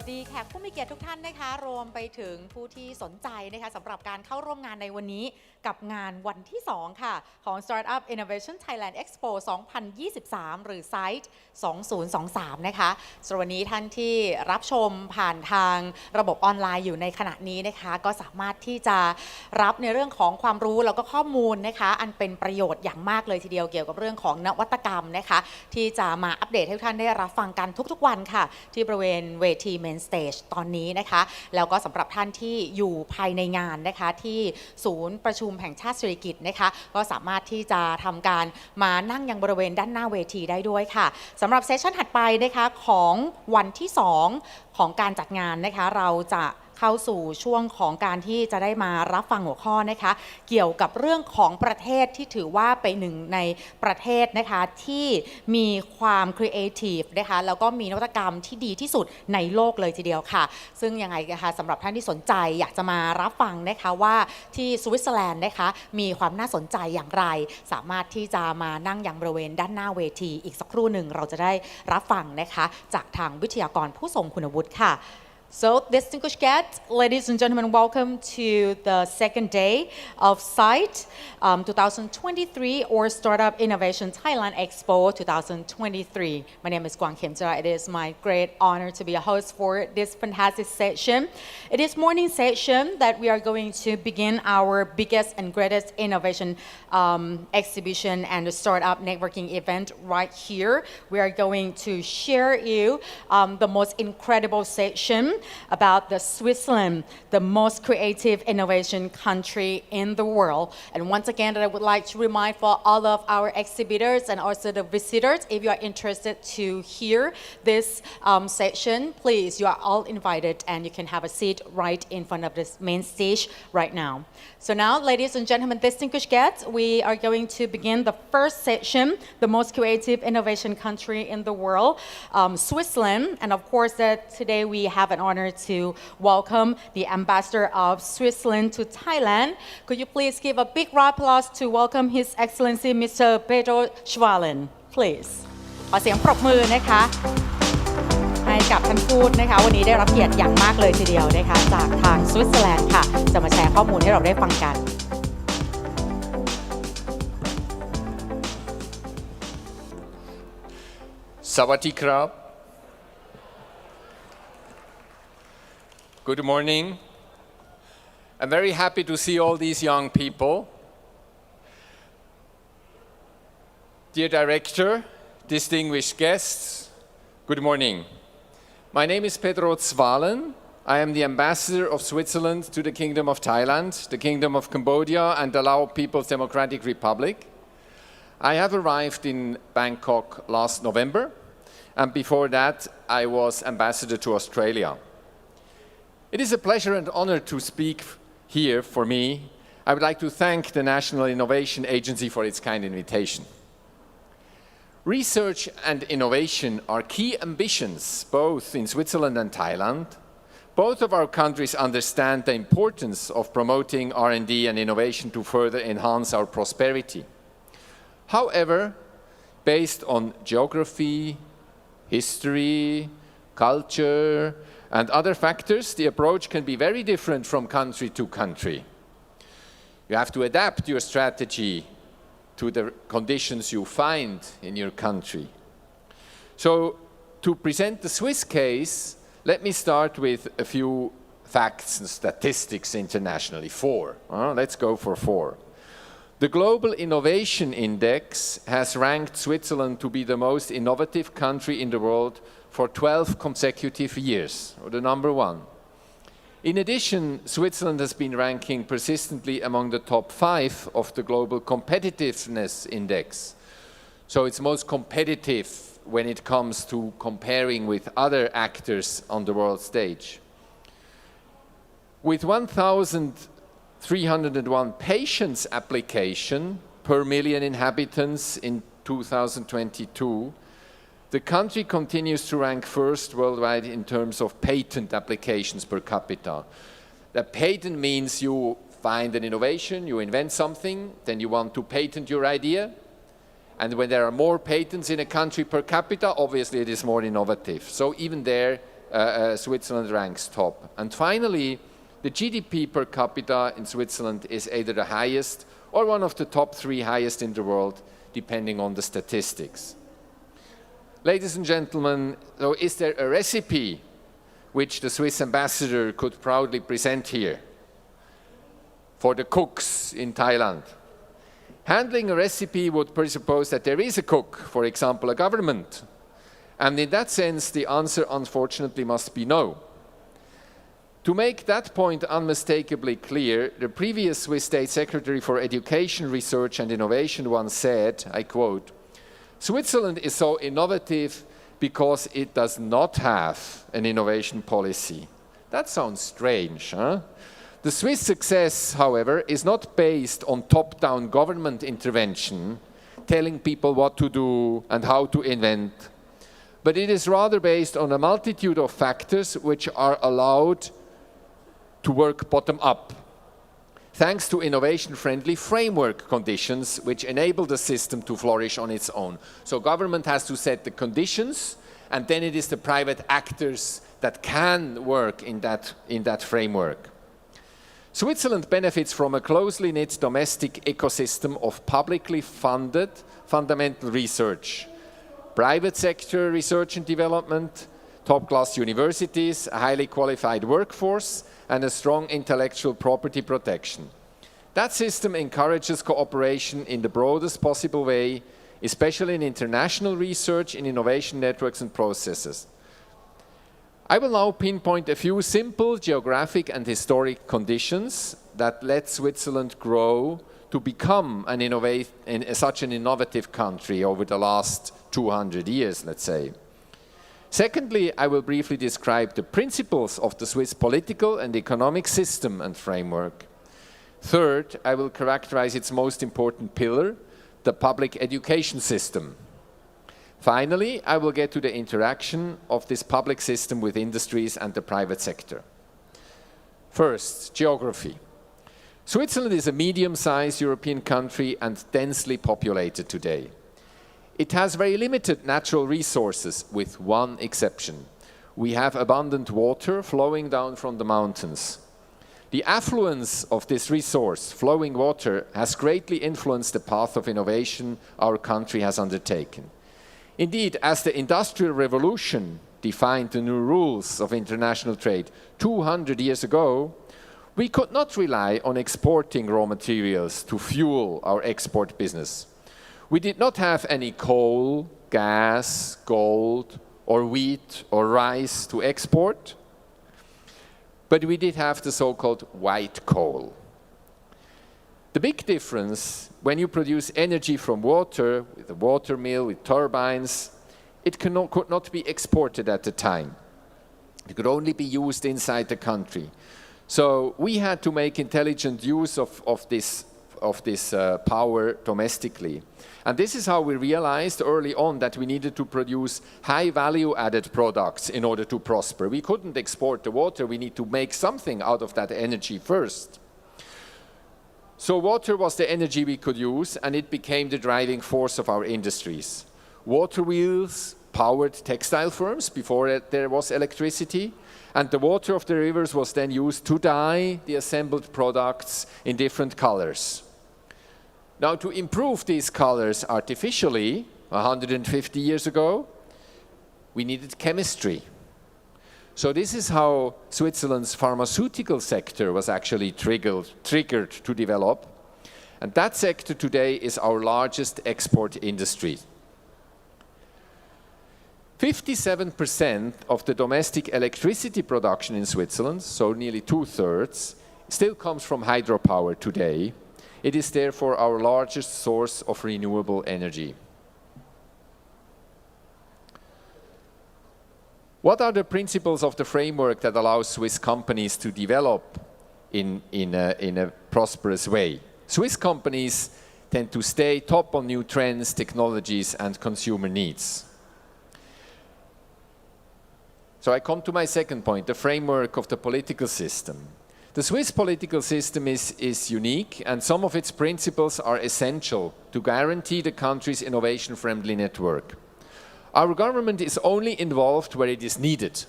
วัสดีแขกผู้มีเกียรติทุกท่านนะคะรวมไปถึงผู้ที่สนใจนะคะสำหรับการเข้าร่วมงานในวันนี้กับงานวันที่ 2 ค่ะของ Startup Innovation Thailand Expo 2023 หรือ SITE 2023 นะคะสำหรับวันนี้ท่านที่รับชมผ่านทางระบบออนไลน์อยู่ในขณะนี้นะคะก็สามารถที่จะรับในเรื่องของความรู้แล้วก็ข้อมูลนะคะอันเป็นประโยชน์อย่างมากเลยทีเดียวเกี่ยวกับเรื่องของนวัตกรรมนะคะที่จะมาอัปเดตให้ทุกท่านได้รับฟังกันทุกๆวันค่ะที่บริเวณเวที Main Stage ตอนนี้นะคะแล้วก็สำหรับท่านที่อยู่ภายในงานนะคะที่ศูนย์ประชุมแห่งชาติสิริกิติ์นะคะก็สามารถที่จะทำการมานั่งยังบริเวณด้านหน้าเวทีได้ด้วยค่ะสำหรับเซสชั่นถัดไปนะคะของวันที่ 2 ของการจัดงานนะคะเราจะเข้าสู่ช่วงของการที่จะได้มารับฟังหัวข้อนะคะเกี่ยวกับเรื่องของประเทศที่ถือว่าเป็นหนึ่งในประเทศนะคะที่มีความครีเอทีฟนะคะแล้วก็มีนวัตกรรมที่ดีที่สุดในโลกเลยทีเดียวค่ะซึ่งยังไงนะคะสำหรับท่านที่สนใจอยากจะมารับฟังนะคะว่าที่สวิตเซอร์แลนด์นะคะมีความน่าสนใจอย่างไรสามารถที่จะมานั่งยังบริเวณด้านหน้าเวทีอีกสักครู่หนึ่งเราจะได้รับฟังนะคะจากทางวิทยากรผู้ทรงคุณวุฒิค่ะSo, distinguished guests, ladies and gentlemen, welcome to the second day of SITE 2023 or Startup Innovation Thailand Expo 2023. My name is Guang Kim Jara. It is my great honor to be a host for this fantastic session. It is morning session that we are going to begin our biggest and greatest innovation exhibition and the startup networking event right here. We are going to share you the most incredible session about the Switzerland, the most creative innovation country in the world. And once again, I would like to remind for all of our exhibitors and also the visitors, if you are interested to hear this session, please, you are all invited and you can have a seat right in front of this main stage right now. So now, ladies and gentlemen, distinguished guests, we are going to begin the first session, the most creative innovation country in the world, Switzerland. And of course, today we have an honor to welcome the ambassador of Switzerland to Thailand. Could you please give a big round of applause to welcome His Excellency Mr. Pedro Schwalen, please. ขอเสียงปรบมือนะคะให้กับท่านทูตนะคะวันนี้ได้รับเกียรติอย่างมากเลยทีเดียวนะคะจากทางสวิตเซอร์แลนด์ค่ะจะมาแชร์ข้อมูลให้เราได้ฟังกันสวัสดีครับ Good morning. I'm very happy to see all these young people. Dear Director, distinguished guests, good morning. My name is Pedro Schwalen. I am the ambassador of Switzerland to the Kingdom of Thailand, the Kingdom of Cambodia, and the Lao People's Democratic Republic. I have arrived in Bangkok last November, and before that, I was ambassador to Australia. It is a pleasure and honor to speak here for me. I would like to thank the National Innovation Agency for its kind invitation. Research and innovation are key ambitions both in Switzerland and Thailand. Both of our countries understand the importance of promoting R&D and innovation to further enhance our prosperity. However, based on geography, history, culture, and other factors, the approach can be very different from country to country. You have to adapt your strategy to the conditions you find in your country. So, to present the Swiss case, let me start with a few facts and statistics internationally. 4. Let's go for 4. The Global Innovation Index has ranked Switzerland to be the most innovative country in the world for 12 consecutive years, or the number 1. In addition, Switzerland has been ranking persistently among the top 5 of the Global Competitiveness Index. So it's most competitive when it comes to comparing with other actors on the world stage. With 1,301 patients application per million inhabitants in 2022, the country continues to rank first worldwide in terms of patent applications per capita. The patent means you find an innovation, you invent something, then you want to patent your idea. And when there are more patents in a country per capita, obviously it is more innovative. So even there, Switzerland ranks top. And finally, the GDP per capita in Switzerland is either the highest or one of the top 3 highest in the world, depending on the statistics. Ladies and gentlemen, so is there a recipe which the Swiss ambassador could proudly present here for the cooks in Thailand? Handling a recipe would presuppose that there is a cook, for example, a government. And in that sense, the answer, unfortunately, must be no. To make that point unmistakably clear, the previous Swiss State Secretary for Education, Research and Innovation once said, I quote, "Switzerland is so innovative because it does not have an innovation policy." That sounds strange, huh? The Swiss success, however, is not based on top-down government intervention, telling people what to do and how to invent, but it is rather based on a multitude of factors which are allowed to work bottom-up, thanks to innovation-friendly framework conditions which enable the system to flourish on its own. So government has to set the conditions, and then it is the private actors that can work in that framework. Switzerland benefits from a closely knit domestic ecosystem of publicly funded fundamental research, private sector research and development, top-class universities, a highly qualified workforce, and a strong intellectual property protection. That system encourages cooperation in the broadest possible way, especially in international research, in innovation networks and processes. I will now pinpoint a few simple geographic and historic conditions that led Switzerland grow to become such an innovative country over the last 200 years, let's say. Secondly, I will briefly describe the principles of the Swiss political and economic system and framework. Third, I will characterize its most important pillar, the public education system. Finally, I will get to the interaction of this public system with industries and the private sector. First, geography. Switzerland is a medium-sized European country and densely populated today. It has very limited natural resources, with one exception. We have abundant water flowing down from the mountains. The affluence of this resource, flowing water, has greatly influenced the path of innovation our country has undertaken. Indeed, as the Industrial Revolution defined the new rules of international trade 200 years ago, we could not rely on exporting raw materials to fuel our export business. We did not have any coal, gas, gold, or wheat or rice to export, but we did have the so-called white coal. The big difference, when you produce energy from water, with a water mill, with turbines, it could not be exported at the time. It could only be used inside the country. So we had to make intelligent use of this power domestically. And this is how we realized early on that we needed to produce high value-added products in order to prosper. We couldn't export the water, we need to make something out of that energy first. So water was the energy we could use, and it became the driving force of our industries. Water wheels powered textile firms before there was electricity, and the water of the rivers was then used to dye the assembled products in different colors. Now, to improve these colors artificially, 150 years ago, we needed chemistry. So this is how Switzerland's pharmaceutical sector was actually triggered to develop. And that sector today is our largest export industry. 57% of the domestic electricity production in Switzerland, so nearly 2/3, still comes from hydropower today. It is therefore our largest source of renewable energy. What are the principles of the framework that allows Swiss companies to develop in a prosperous way? Swiss companies tend to stay top on new trends, technologies, and consumer needs. So I come to my second point, the framework of the political system. The Swiss political system is unique, and some of its principles are essential to guarantee the country's innovation-friendly network. Our government is only involved where it is needed.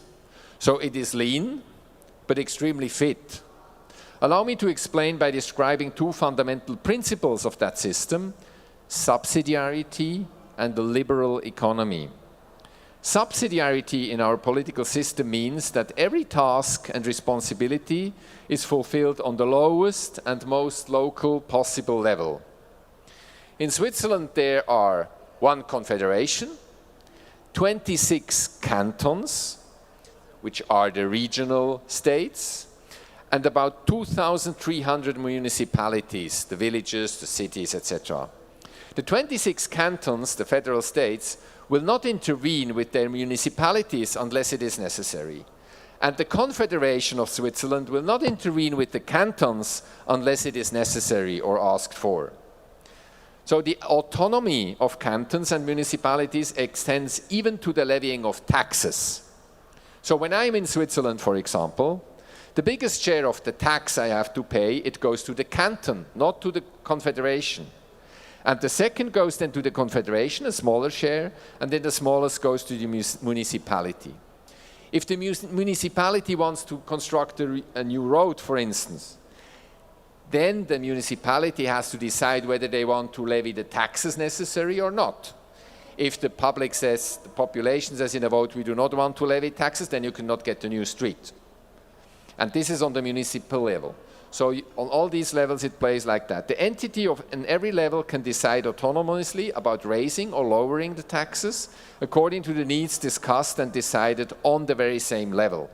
So it is lean, but extremely fit. Allow me to explain by describing two fundamental principles of that system: subsidiarity and the liberal economy. Subsidiarity in our political system means that every task and responsibility is fulfilled on the lowest and most local possible level. In Switzerland, there are one confederation, 26 cantons, which are the regional states, and about 2,300 municipalities, the villages, the cities, etc. The 26 cantons, the federal states, will not intervene with their municipalities unless it is necessary. And the Confederation of Switzerland will not intervene with the cantons unless it is necessary or asked for. So the autonomy of cantons and municipalities extends even to the levying of taxes. So when I'm in Switzerland, for example, the biggest share of the tax I have to pay, it goes to the canton, not to the Confederation. And the second goes then to the Confederation, a smaller share, and then the smallest goes to the municipality. If the municipality wants to construct a new road, for instance, then the municipality has to decide whether they want to levy the taxes necessary or not. If the public says, the population says in a vote, we do not want to levy taxes, then you cannot get a new street. And this is on the municipal level. So on all these levels, it plays like that. The entity of in every level can decide autonomously about raising or lowering the taxes according to the needs discussed and decided on the very same level.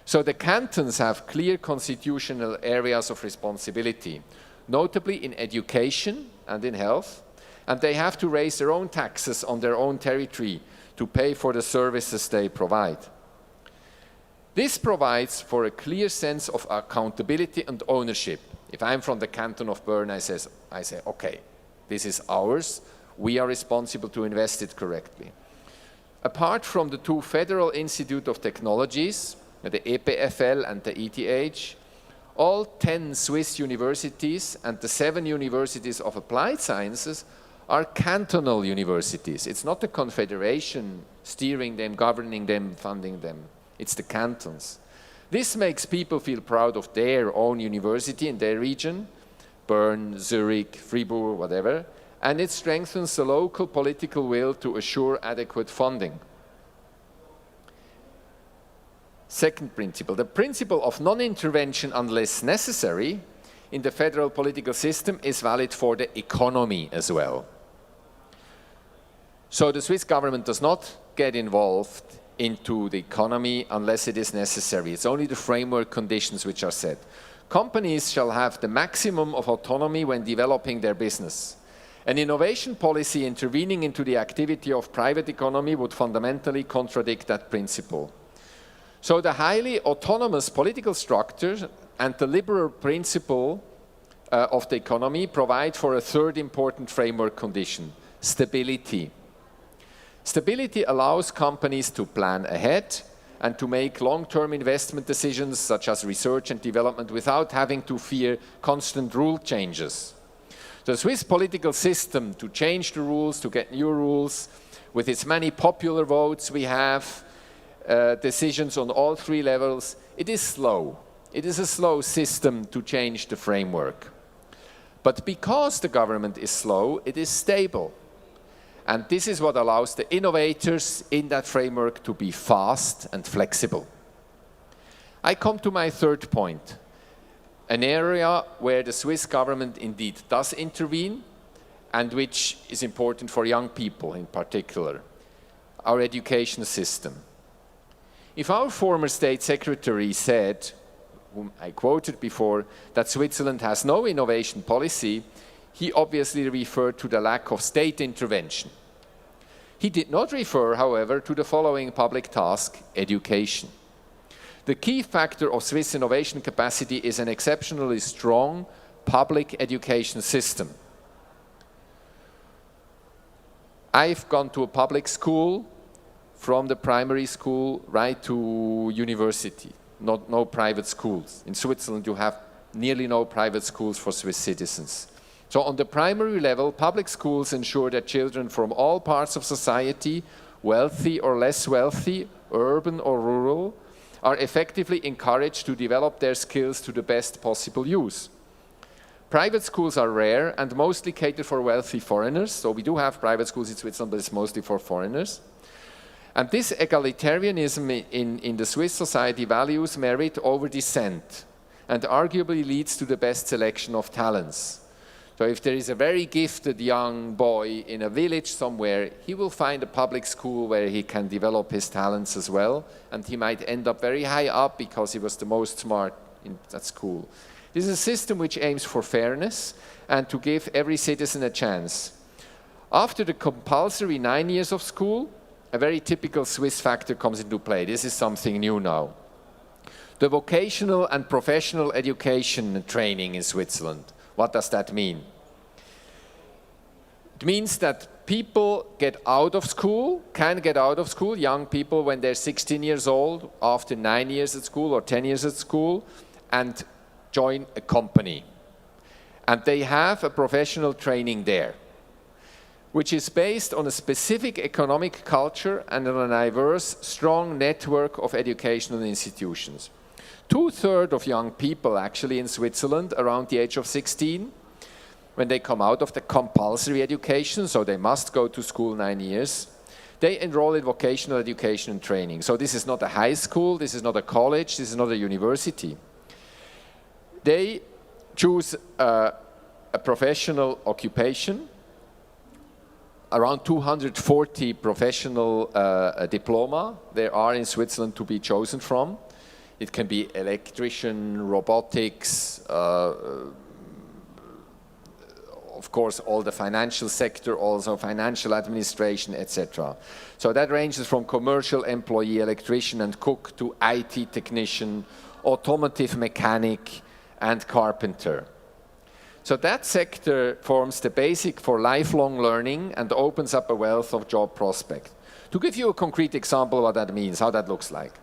So the cantons have clear constitutional areas of responsibility, notably in education and in health, and they have to raise their own taxes on their own territory to pay for the services they provide. This provides for a clear sense of accountability and ownership. If I'm from the canton of Bern, I say, okay, this is ours. We are responsible to invest it correctly. Apart from the two Federal Institute of Technologies, the EPFL and the ETH, all 10 Swiss universities and the 7 universities of applied sciences are cantonal universities. It's not the Confederation steering them, governing them, funding them. It's the cantons. This makes people feel proud of their own university in their region, Bern, Zurich, Fribourg, whatever, and it strengthens the local political will to assure adequate funding. Second principle, the principle of non-intervention unless necessary in the federal political system is valid for the economy as well. So the Swiss government does not get involved into the economy unless it is necessary. It's only the framework conditions which are set. Companies shall have the maximum of autonomy when developing their business. An innovation policy intervening into the activity of private economy would fundamentally contradict that principle. So the highly autonomous political structure and the liberal principle of the economy provide for a third important framework condition: stability. Stability allows companies to plan ahead and to make long-term investment decisions such as research and development without having to fear constant rule changes. The Swiss political system, to change the rules, to get new rules, with its many popular votes we have, decisions on all three levels, it is slow. It is a slow system to change the framework. But because the government is slow, it is stable. And this is what allows the innovators in that framework to be fast and flexible. I come to my third point, an area where the Swiss government indeed does intervene and which is important for young people in particular, our education system. If our former state secretary said, whom I quoted before, that Switzerland has no innovation policy, he obviously referred to the lack of state intervention. He did not refer, however, to the following public task: education. The key factor of Swiss innovation capacity is an exceptionally strong public education system. I've gone to a public school, from the primary school right to university, no private schools. In Switzerland, you have nearly no private schools for Swiss citizens. So on the primary level, public schools ensure that children from all parts of society, wealthy or less wealthy, urban or rural, are effectively encouraged to develop their skills to the best possible use. Private schools are rare and mostly cater for wealthy foreigners. So we do have private schools in Switzerland, but it's mostly for foreigners. And this egalitarianism in the Swiss society values merit over descent and arguably leads to the best selection of talents. So if there is a very gifted young boy in a village somewhere, he will find a public school where he can develop his talents as well, and he might end up very high up because he was the most smart in that school. This is a system which aims for fairness and to give every citizen a chance. After the compulsory 9 years of school, a very typical Swiss factor comes into play. This is something new now. The vocational and professional education training in Switzerland. What does that mean? It means that people get out of school, can get out of school, young people when they're 16 years old, after 9 years at school or 10 years at school, and join a company. And they have a professional training there, which is based on a specific economic culture and on a diverse, strong network of educational institutions. 2/3 of young people actually in Switzerland around the age of 16, when they come out of the compulsory education, so they must go to school 9 years, they enroll in vocational education and training. So this is not a high school, this is not a college, this is not a university. They choose a professional occupation, around 240 professional diploma there are in Switzerland to be chosen from. It can be electrician, robotics, of course, all the financial sector, also financial administration, etc. So that ranges from commercial employee, electrician and cook, to IT technician, automotive mechanic, and carpenter. So that sector forms the basic for lifelong learning and opens up a wealth of job prospects. To give you a concrete example of what that means, how that looks like.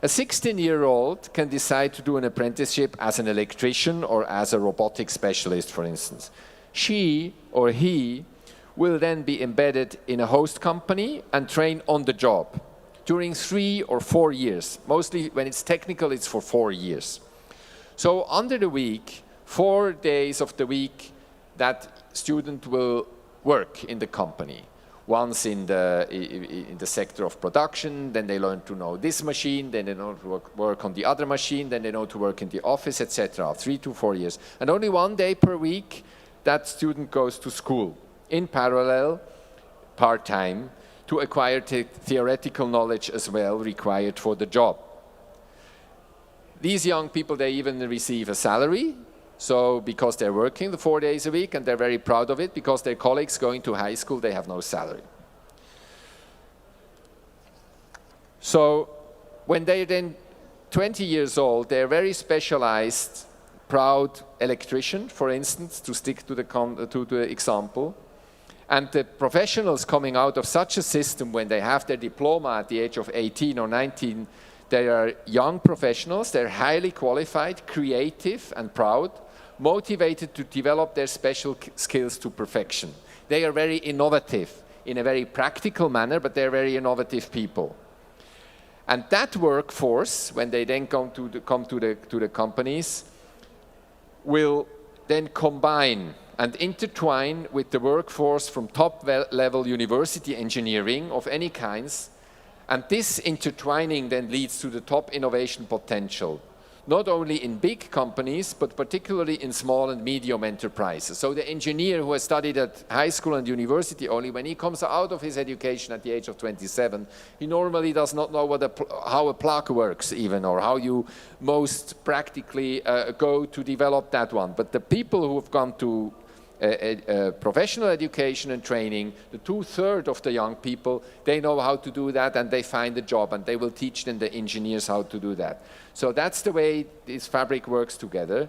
A 16-year-old can decide to do an apprenticeship as an electrician or as a robotics specialist, for instance. She or he will then be embedded in a host company and train on the job during 3 or 4 years. Mostly when it's technical, it's for 4 years. So under the week, 4 days of the week, that student will work in the company. Once in the sector of production, then they learn to know this machine, then they know to work on the other machine, then they know to work in the office, etc. 3 to 4 years. And only 1 day per week, that student goes to school in parallel, part-time, to acquire theoretical knowledge as well required for the job. These young people, they even receive a salary. So because they're working the 4 days a week and they're very proud of it, because their colleagues going to high school, they have no salary. So when they're then 20 years old, they're very specialized, proud electrician, for instance, to stick to the example. And the professionals coming out of such a system, when they have their diploma at the age of 18 or 19, they are young professionals, they're highly qualified, creative and proud, motivated to develop their special skills to perfection. They are very innovative in a very practical manner, but they're very innovative people. And that workforce, when they then come to the companies, will then combine and intertwine with the workforce from top-level university engineering of any kinds. And this intertwining then leads to the top innovation potential, not only in big companies, but particularly in small and medium enterprises. So the engineer who has studied at high school and university only, when he comes out of his education at the age of 27, he normally does not know how a plug works even, or how you most practically go to develop that one. But the people who have gone to professional education and training, the 2/3 of the young people, they know how to do that and they find a job, and they will teach them, the engineers, how to do that. So that's the way this fabric works together.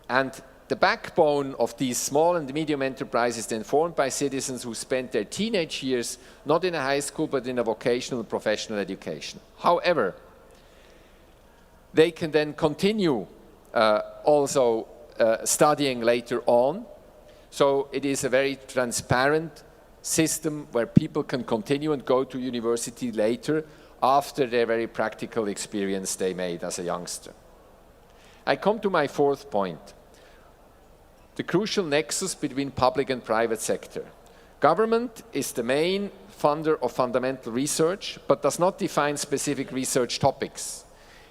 And the backbone of these small and medium enterprises then formed by citizens who spent their teenage years not in a high school but in a vocational professional education. However, they can then continue also studying later on. So it is a very transparent system where people can continue and go to university later after their very practical experience they made as a youngster. I come to my fourth point, the crucial nexus between public and private sector. Government is the main funder of fundamental research, but does not define specific research topics.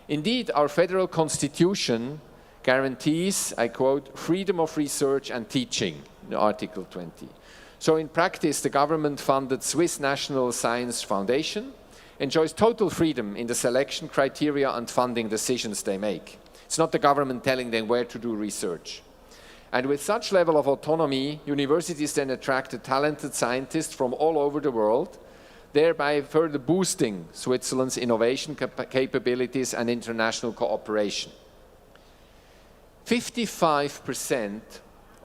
Indeed, our federal constitution guarantees, I quote, freedom of research and teaching, in Article 20. So in practice, the government-funded Swiss National Science Foundation enjoys total freedom in the selection criteria and funding decisions they make. It's not the government telling them where to do research. And with such level of autonomy, universities then attract talented scientists from all over the world, thereby further boosting Switzerland's innovation capabilities and international cooperation. 55%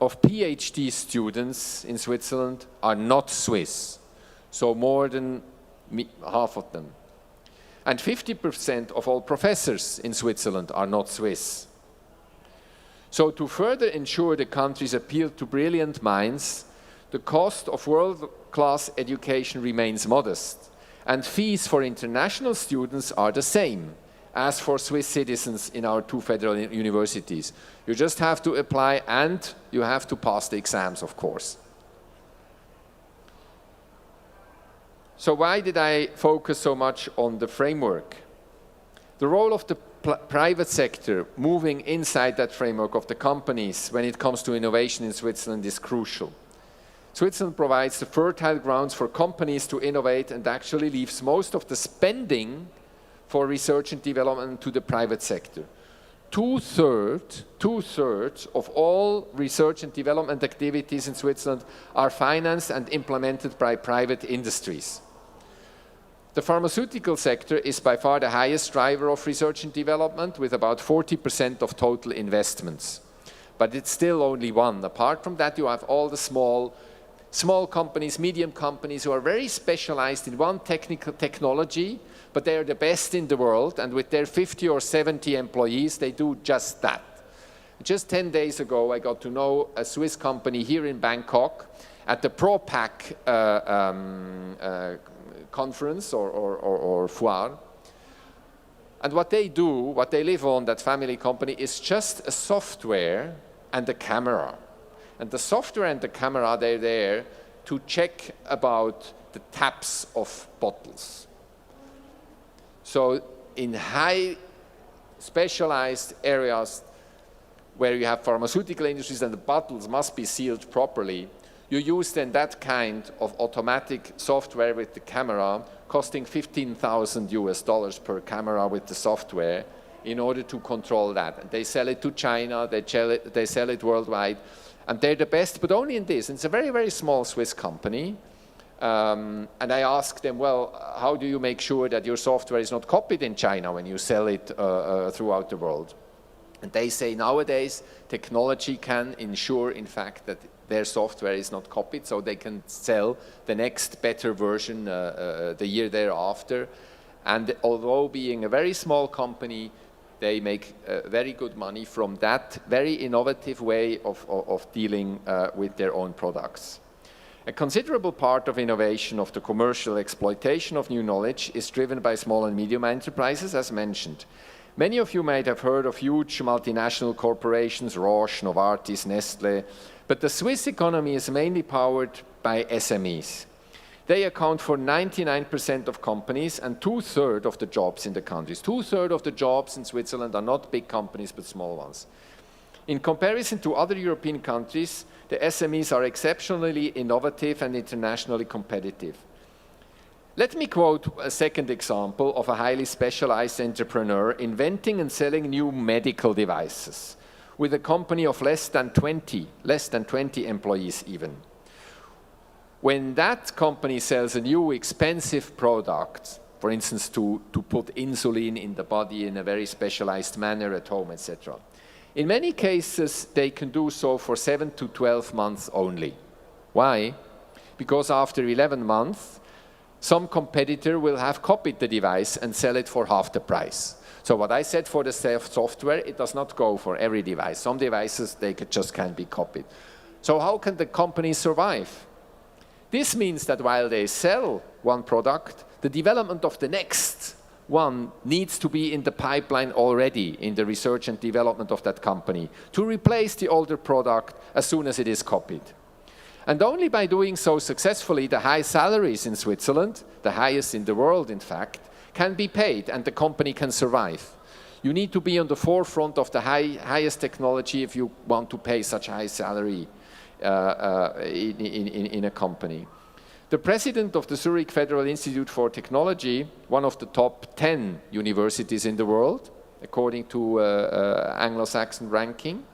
of PhD students in Switzerland are not Swiss, so more than half of them. And 50% of all professors in Switzerland are not Swiss. So to further ensure the country's appeal to brilliant minds, the cost of world-class education remains modest, and fees for international students are the same as for Swiss citizens in our two federal universities. You just have to apply and you have to pass the exams, of course. So why did I focus so much on the framework? The role of the private sector moving inside that framework of the companies when it comes to innovation in Switzerland is crucial. Switzerland provides the fertile grounds for companies to innovate and actually leaves most of the spending for research and development to the private sector. Two-thirds of all research and development activities in Switzerland are financed and implemented by private industries. The pharmaceutical sector is by far the highest driver of research and development, with about 40% of total investments. But it's still only one. Apart from that, you have all the small companies, medium companies who are very specialized in one technology, but they are the best in the world, and with their 50 or 70 employees, they do just that. Just 10 days ago, I got to know a Swiss company here in Bangkok at the ProPack conference or foire. And what they do, what they live on, that family company, is just a software and a camera. And the software and the camera, they're there to check about the taps of bottles. So in high specialized areas where you have pharmaceutical industries and the bottles must be sealed properly, you use then that kind of automatic software with the camera, costing $15,000 per camera with the software in order to control that. And they sell it to China, they sell it worldwide, and they're the best, but only in this. And it's a very, very small Swiss company. And I asked them, well, how do you make sure that your software is not copied in China when you sell it throughout the world? And they say nowadays technology can ensure, in fact, that their software is not copied, so they can sell the next better version the year thereafter. And although being a very small company, they make very good money from that very innovative way of dealing with their own products. A considerable part of innovation of the commercial exploitation of new knowledge is driven by small and medium enterprises, as mentioned. Many of you might have heard of huge multinational corporations, Roche, Novartis, Nestlé, but the Swiss economy is mainly powered by SMEs. They account for 99% of companies and 2/3 of the jobs in the countries. 2/3 of the jobs in Switzerland are not big companies, but small ones. In comparison to other European countries, the SMEs are exceptionally innovative and internationally competitive. Let me quote a second example of a highly specialized entrepreneur inventing and selling new medical devices with a company of less than 20 employees even. When that company sells a new expensive product, for instance, to put insulin in the body in a very specialized manner at home, etc., in many cases, they can do so for 7 to 12 months only. Why? Because after 11 months, some competitor will have copied the device and sell it for half the price. So what I said for the software, it does not go for every device. Some devices, they just can't be copied. So how can the company survive? This means that while they sell one product, the development of the next one needs to be in the pipeline already in the research and development of that company to replace the older product as soon as it is copied. And only by doing so successfully, the high salaries in Switzerland, the highest in the world in fact, can be paid and the company can survive. You need to be on the forefront of the highest technology if you want to pay such a high salary in a company. The president of the Zurich Federal Institute for Technology, one of the top 10 universities in the world, according to Anglo-Saxon ranking,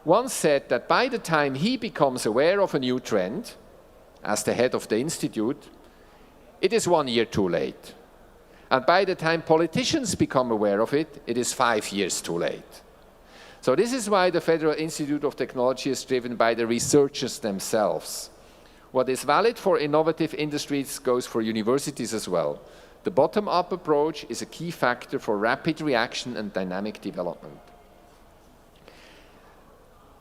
once said that by the time he becomes aware of a new trend, as the head of the institute, it is 1 year too late. And by the time politicians become aware of it, it is 5 years too late. So this is why the Federal Institute of Technology is driven by the researchers themselves. What is valid for innovative industries goes for universities as well. The bottom-up approach is a key factor for rapid reaction and dynamic development.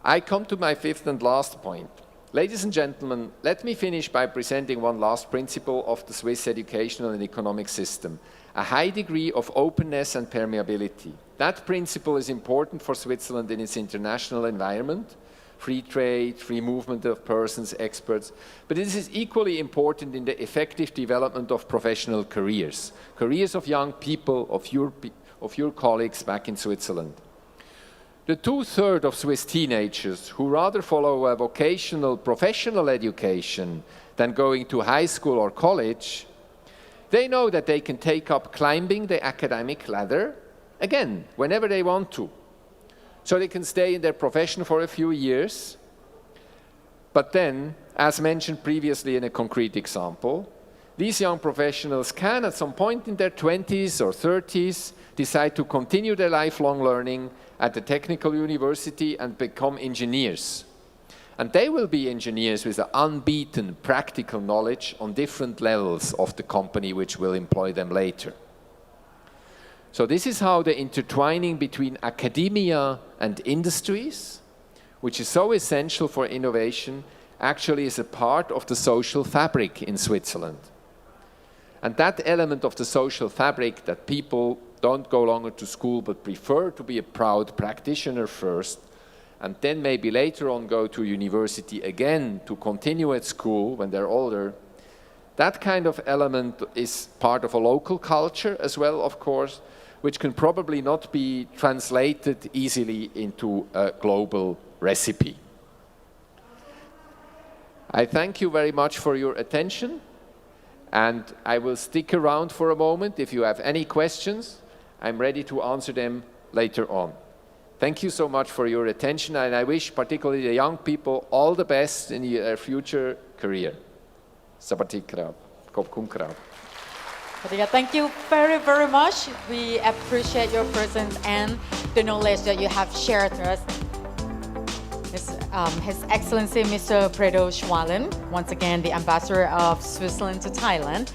I come to my fifth and last point. Ladies and gentlemen, let me finish by presenting one last principle of the Swiss educational and economic system, a high degree of openness and permeability. That principle is important for Switzerland in its international environment, free trade, free movement of persons, experts, but this is equally important in the effective development of professional careers, careers of young people, of your colleagues back in Switzerland. The 2/3 of Swiss teenagers who rather follow a vocational, professional education than going to high school or college, they know that they can take up climbing the academic ladder, again, whenever they want to. So they can stay in their profession for a few years, but then, as mentioned previously in a concrete example, these young professionals can, at some point in their 20s or 30s, decide to continue their lifelong learning at the technical university and become engineers. And they will be engineers with an unbeaten practical knowledge on different levels of the company which will employ them later. So this is how the intertwining between academia and industries, which is so essential for innovation, actually is a part of the social fabric in Switzerland. And that element of the social fabric that people don't go longer to school but prefer to be a proud practitioner first, and then maybe later on go to university again to continue at school when they're older, that kind of element is part of a local culture as well, of course, which can probably not be translated easily into a global recipe. I thank you very much for your attention, and I will stick around for a moment. If you have any questions, I'm ready to answer them later on. Thank you so much for your attention, and I wish particularly the young people all the best in their future career. Sabatik krab, kop kum krab. Thank you very, very much. We appreciate your presence and the knowledge that you have shared with us. His Excellency Mr. Predo Schwalen, once again the Ambassador of Switzerland to Thailand.